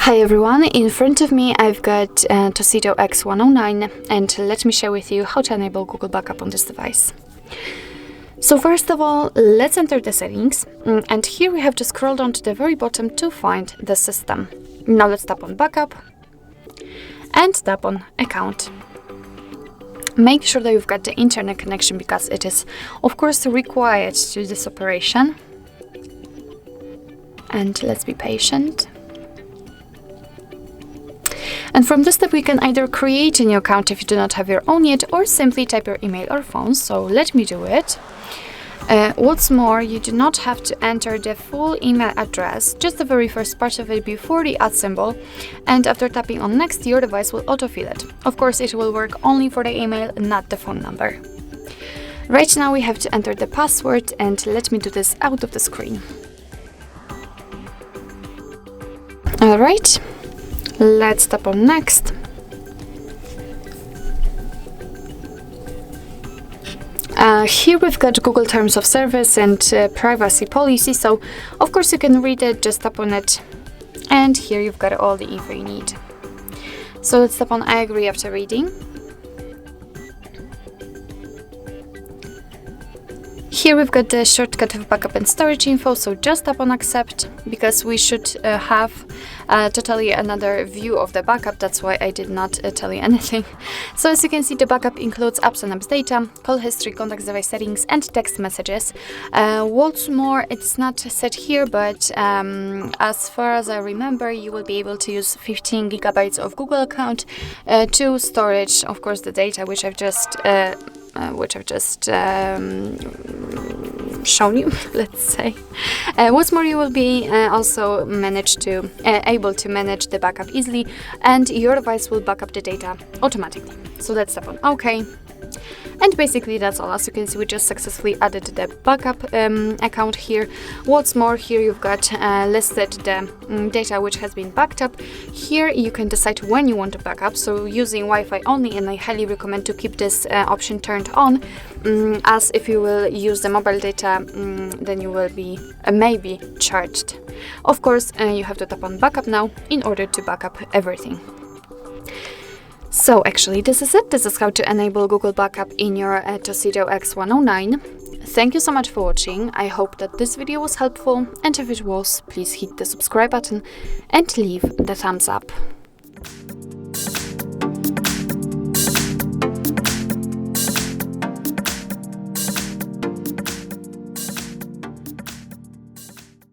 Hi everyone, in front of me I've got TOSCIDO X109, and let me share with you how to enable Google Backup on this device. So first of all, let's enter the settings, and here we have to scroll down to the very bottom to find the system. Now let's tap on Backup and tap on Account. Make sure that you've got the internet connection because it is of course required to do this operation. And let's be patient. And from this step we can either create a new account if you do not have your own yet, or simply type your email or phone, so let me do it. What's more, you do not have to enter the full email address, just the very first part of it before the @ symbol, and after tapping on next your device will autofill it. Of course it will work only for the email, not the phone number. Right now we have to enter the password, and let me do this out of the screen. Alright. Let's tap on Next. Here we've got Google Terms of Service and Privacy Policy, so of course you can read it, just tap on it, and here you've got all the info you need. So let's tap on I agree after reading. Here we've got the shortcut of backup and storage info, so just tap on accept, because we should have totally another view of the backup. That's why I did not tell you anything. So as you can see, the backup includes apps and apps data, call history, contact device settings, and text messages. What's more, it's not set here, but as far as I remember, you will be able to use 15 gigabytes of Google account to storage, of course, the data which I've just shown you, let's say. What's more, you will be also able to manage the backup easily, and your device will back up the data automatically. So let's tap on OK. And basically that's all. As you can see, we just successfully added the backup account here. What's more, here you've got listed the data which has been backed up. Here you can decide when you want to back up, so using Wi-Fi only, and I highly recommend to keep this option turned on, as if you will use the mobile data, then you will be maybe charged. Of course, you have to tap on Backup now in order to back up everything. So actually this is it. This is how to enable Google Backup in your TOSCIDO X109. Thank you so much for watching. I hope that this video was helpful, and if it was, please hit the subscribe button and leave the thumbs up.